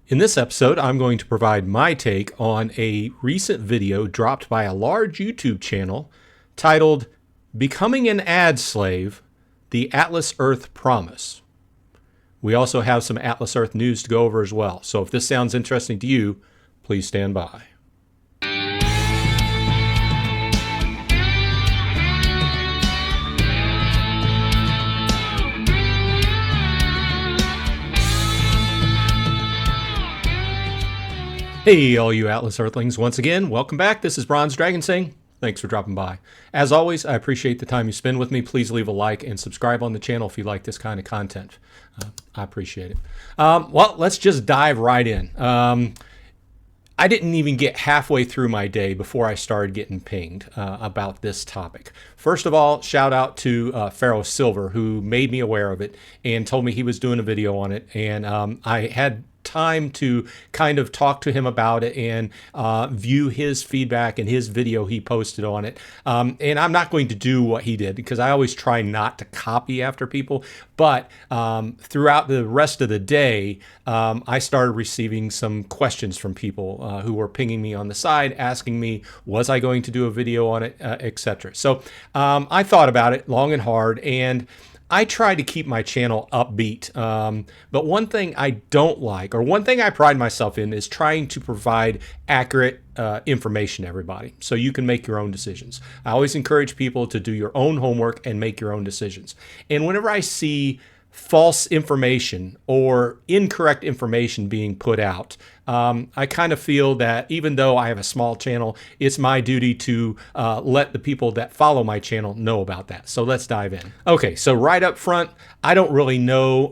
In this episode, I'm going to provide my take on a recent video dropped by a large YouTube channel titled Becoming an Ad Slave, the Atlas Earth Promise. We also have some Atlas Earth news to go over as well. So if this sounds interesting to you, please stand by. Hey, all you Atlas Earthlings. Once again, welcome back. This is Bronze Dragon saying thanks for dropping by. As always, I appreciate the time you spend with me. Please leave a like and subscribe on the channel if you like this kind of content. I appreciate it. Well, let's just dive right in. I didn't even get halfway through my day before I started getting pinged about this topic. First of all, shout out to Pharaoh Silver, who made me aware of it and told me he was doing a video on it. And I had time to kind of talk to him about it and view his feedback and his video he posted on it. And I'm not going to do what he did because I always try not to copy after people. But throughout the rest of the day, I started receiving some questions from people who were pinging me on the side, asking me, was I going to do a video on it, etc. So I thought about it long and hard, and I try to keep my channel upbeat, but one thing I don't like, or one thing I pride myself in, is trying to provide accurate information to everybody so you can make your own decisions. I always encourage people to do your own homework and make your own decisions. And whenever I see false information or incorrect information being put out, I kind of feel that even though I have a small channel, it's my duty to let the people that follow my channel know about that. So let's dive in. Okay, so right up front, I don't really know,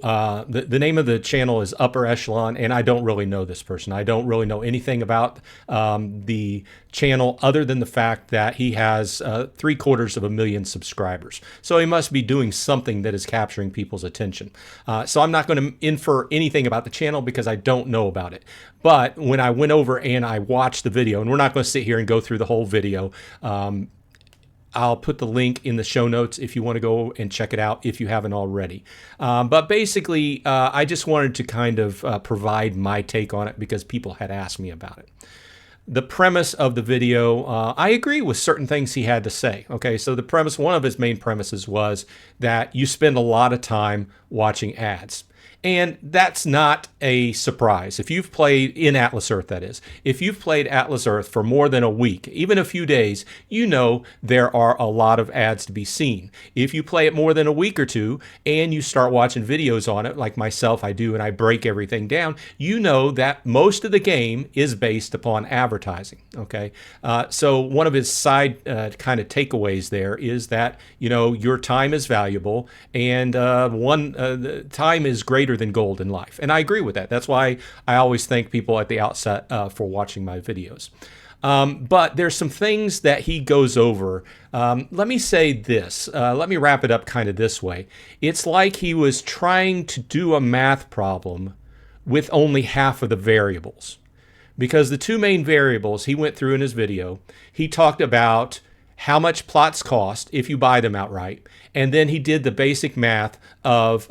the name of the channel is Upper Echelon, and I don't really know this person. I don't really know anything about the channel other than the fact that he has 750,000 subscribers. So he must be doing something that is capturing people's attention. So I'm not going to infer anything about the channel because I don't know about it. But when I went over and I watched the video, and we're not going to sit here and go through the whole video, I'll put the link in the show notes if you want to go and check it out if you haven't already. But basically, I just wanted to kind of provide my take on it because people had asked me about it. The premise of the video, I agree with certain things he had to say. Okay, so the premise, one of his main premises was that you spend a lot of time watching ads. And that's not a surprise. If you've played in Atlas Earth, that is, if you've played Atlas Earth for more than a week, even a few days, you know there are a lot of ads to be seen. If you play it more than a week or two and you start watching videos on it, like myself, I do, and I break everything down, you know that most of the game is based upon advertising. Okay, so one of his side kind of takeaways there is that, you know, your time is valuable, and time is greater than gold in life. And I agree with that. That's why I always thank people at the outset for watching my videos. But there's some things that he goes over. Let me say this. Let me wrap it up kind of this way. It's like he was trying to do a math problem with only half of the variables. Because the two main variables he went through in his video, he talked about how much plots cost if you buy them outright. And then he did the basic math of,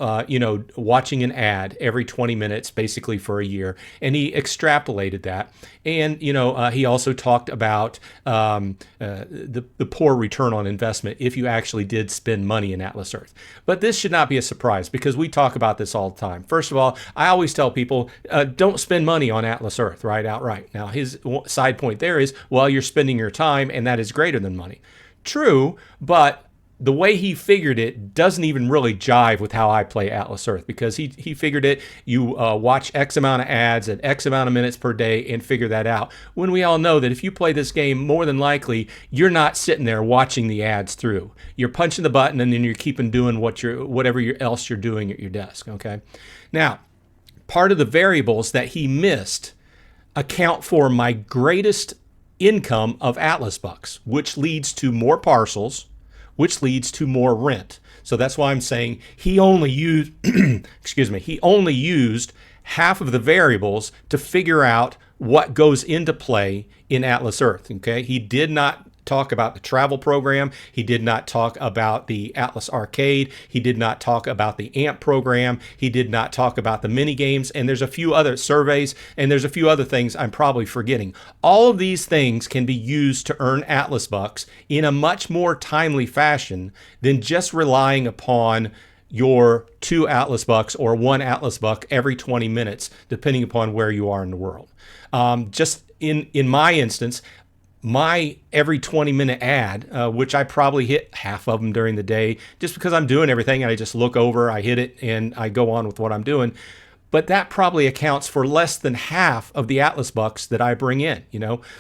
watching an ad every 20 minutes, basically for a year. And he extrapolated that. And, he also talked about the poor return on investment if you actually did spend money in Atlas Earth. But this should not be a surprise because we talk about this all the time. First of all, I always tell people, don't spend money on Atlas Earth, right, outright. Now, his side point there is, well, you're spending your time and that is greater than money. True, but the way he figured it doesn't even really jive with how I play Atlas Earth, because he figured it, you watch X amount of ads at X amount of minutes per day and figure that out. When we all know that if you play this game, more than likely, you're not sitting there watching the ads through. You're punching the button and then you're keeping doing whatever else you're doing at your desk, okay? Now, part of the variables that he missed account for my greatest income of Atlas bucks, which leads to more parcels, which leads to more rent. So that's why I'm saying he only used, he only used half of the variables to figure out what goes into play in Atlas Earth. Okay, he did not talk about the travel program. He did not talk about the Atlas Arcade. He did not talk about the AMP program. He did not talk about the mini games. And there's a few other surveys, and there's a few other things I'm probably forgetting. All of these things can be used to earn Atlas bucks in a much more timely fashion than just relying upon your 2 Atlas bucks or 1 Atlas buck every 20 minutes, depending upon where you are in the world. Just in my instance, my every 20-minute ad, which I probably hit half of them during the day, just because I'm doing everything and I just look over, I hit it, and I go on with what I'm doing. But that probably accounts for less than half of the Atlas bucks that I bring in.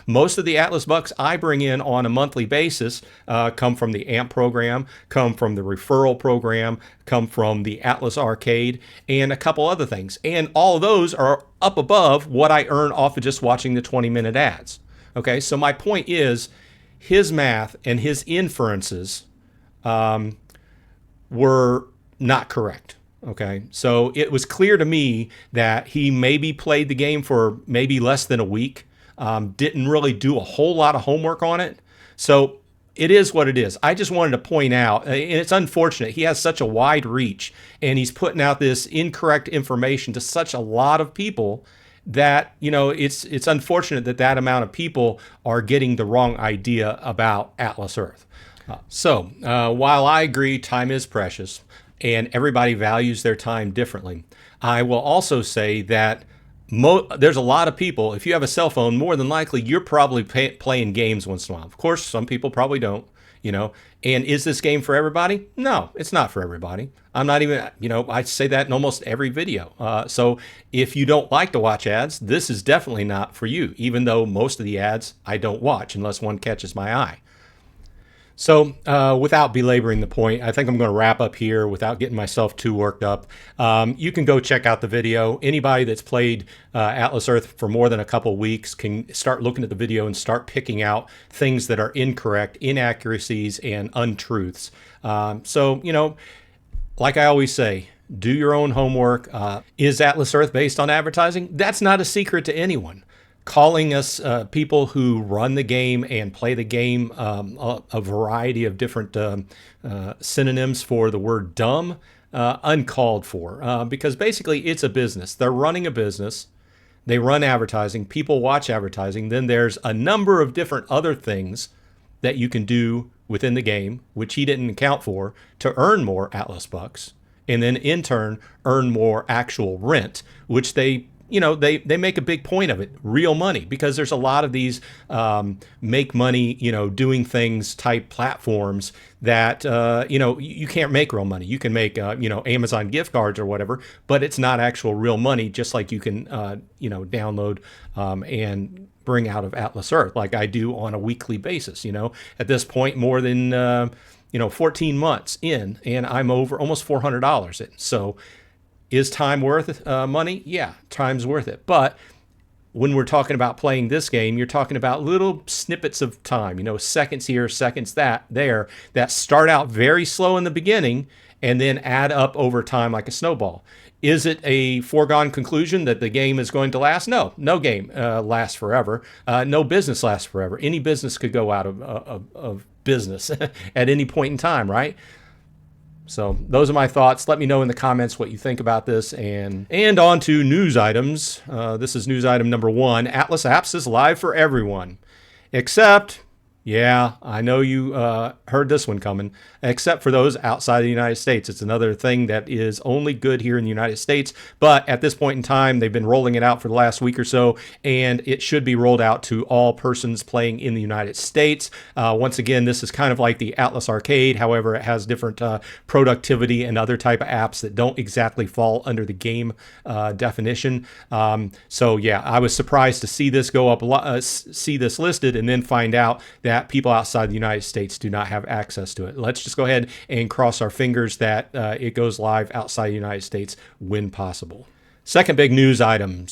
Most of the Atlas bucks I bring in on a monthly basis come from the AMP program, come from the referral program, come from the Atlas Arcade, and a couple other things. And all of those are up above what I earn off of just watching the 20-minute ads. Okay, so my point is, his math and his inferences were not correct. Okay, so it was clear to me that he maybe played the game for maybe less than a week, didn't really do a whole lot of homework on it. So it is what it is. I just wanted to point out, and it's unfortunate, he has such a wide reach, and he's putting out this incorrect information to such a lot of people that, it's unfortunate that amount of people are getting the wrong idea about Atlas Earth. So while I agree time is precious, and everybody values their time differently, I will also say that there's a lot of people, if you have a cell phone, more than likely you're probably playing games once in a while. Of course, some people probably don't, And is this game for everybody? No, it's not for everybody. I'm not even, I say that in almost every video. So if you don't like to watch ads, this is definitely not for you, even though most of the ads I don't watch unless one catches my eye. So without belaboring the point, I think I'm going to wrap up here without getting myself too worked up. You can go check out the video. Anybody that's played Atlas Earth for more than a couple weeks can start looking at the video and start picking out things that are incorrect, inaccuracies, and untruths. So, like I always say, do your own homework. Is Atlas Earth based on advertising? That's not a secret to anyone. Calling us people who run the game and play the game a variety of different synonyms for the word dumb, uncalled for, because basically it's a business. They're running a business. They run advertising. People watch advertising. Then there's a number of different other things that you can do within the game, which he didn't account for, to earn more Atlas bucks, and then in turn earn more actual rent, which they make a big point of it, real money, because there's a lot of these make money, doing things type platforms that, you can't make real money. You can make, Amazon gift cards or whatever, but it's not actual real money, just like you can, download and bring out of Atlas Earth, like I do on a weekly basis. At this point, more than, 14 months in, and I'm over almost $400 in. So is time worth money? Yeah, time's worth it. But when we're talking about playing this game, you're talking about little snippets of time, seconds here, seconds there, that start out very slow in the beginning and then add up over time like a snowball. Is it a foregone conclusion that the game is going to last? No game lasts forever. No business lasts forever. Any business could go out of business at any point in time, right? So those are my thoughts. Let me know in the comments what you think about this. And on to news items. This is news item number 1. Atlas Apps is live for everyone. Except, yeah, I know you heard this one coming, except for those outside the United States. It's another thing that is only good here in the United States. But at this point in time, they've been rolling it out for the last week or so, and it should be rolled out to all persons playing in the United States. Once again, this is kind of like the Atlas Arcade. However, it has different productivity and other type of apps that don't exactly fall under the game definition. So yeah, I was surprised to see this go up, see this listed, and then find out that people outside the United States do not have access to it. Let's just go ahead and cross our fingers that it goes live outside the United States when possible. Second big news item.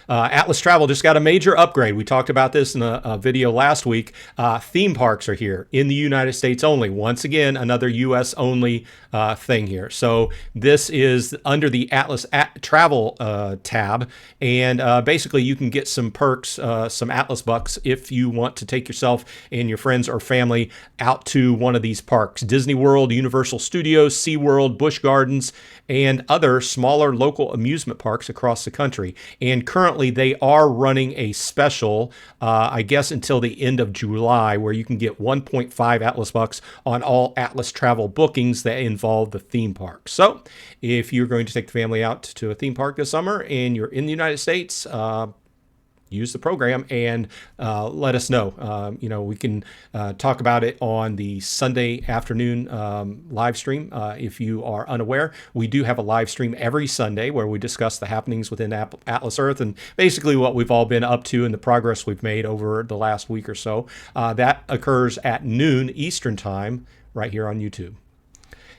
Atlas Travel just got a major upgrade. We talked about this in a video last week. Theme parks are here in the United States only. Once again, another U.S. only thing here. So this is under the Atlas Travel tab, and basically you can get some perks, some Atlas bucks, if you want to take yourself and your friends or family out to one of these parks: Disney World, Universal Studios, SeaWorld, Busch Gardens, and other smaller local amusement parks across the country. And currently they are running a special, I guess until the end of July, where you can get 1.5 Atlas bucks on all Atlas Travel bookings that involve the theme park. So if you're going to take the family out to a theme park this summer and you're in the United States, use the program and let us know. We can talk about it on the Sunday afternoon live stream. If you are unaware, we do have a live stream every Sunday where we discuss the happenings within Atlas Earth and basically what we've all been up to and the progress we've made over the last week or so. That occurs at noon Eastern time right here on YouTube.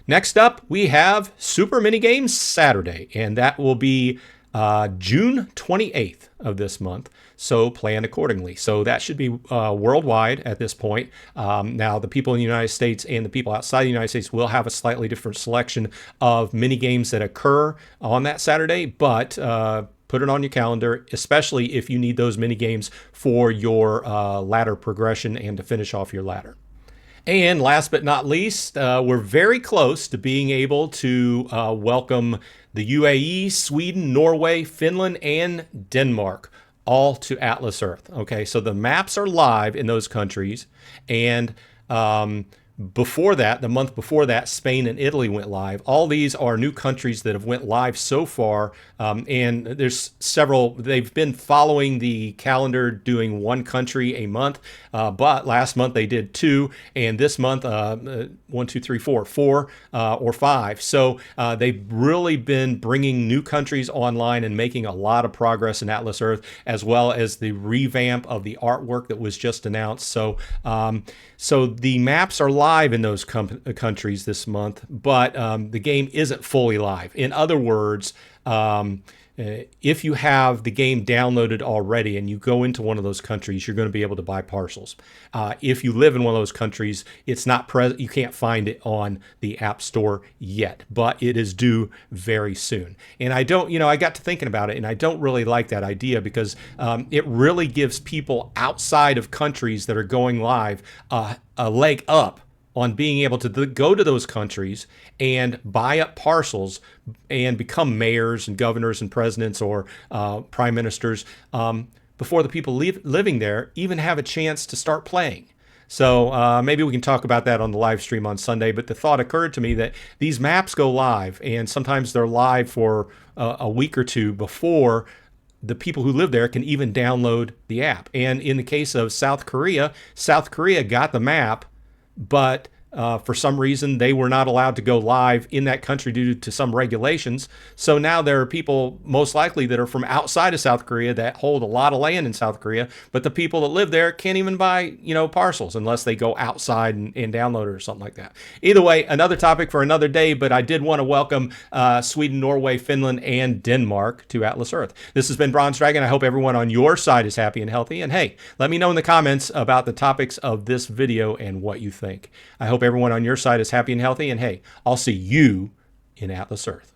Next up, we have Super Mini Games Saturday, and that will be June 28th of this month. So plan accordingly. So that should be worldwide at this point. Now, the people in the United States and the people outside the United States will have a slightly different selection of mini games that occur on that Saturday, but put it on your calendar, especially if you need those mini games for your ladder progression and to finish off your ladder. And last but not least, we're very close to being able to welcome the UAE, Sweden, Norway, Finland, and Denmark all to Atlas Earth. Okay, so the maps are live in those countries, and before that, the month before that, Spain and Italy went live. All these are new countries that have went live so far, and there's several. They've been following the calendar, doing one country a month, but last month they did two, and this month, 1, 2, 3, 4 or 5. So they've really been bringing new countries online and making a lot of progress in Atlas Earth, as well as the revamp of the artwork that was just announced. So the maps are live in those countries this month, but the game isn't fully live. In other words, if you have the game downloaded already and you go into one of those countries, you're going to be able to buy parcels. If you live in one of those countries, it's not present. You can't find it on the App Store yet, but it is due very soon. And I got to thinking about it, and I don't really like that idea because it really gives people outside of countries that are going live a leg up on being able to go to those countries and buy up parcels and become mayors and governors and presidents or prime ministers before the people living there even have a chance to start playing. So maybe we can talk about that on the live stream on Sunday, but the thought occurred to me that these maps go live, and sometimes they're live for a week or two before the people who live there can even download the app. And in the case of South Korea got the map, but for some reason they were not allowed to go live in that country due to some regulations. So now there are people most likely that are from outside of South Korea that hold a lot of land in South Korea, but the people that live there can't even buy, parcels unless they go outside and download it or something like that. Either way, another topic for another day, but I did want to welcome Sweden, Norway, Finland, and Denmark to Atlas Earth. This has been Bronze Dragon. I hope everyone on your side is happy and healthy. And hey, let me know in the comments about the topics of this video and what you think. I hope everyone on your side is happy and healthy. And hey, I'll see you in Atlas Earth.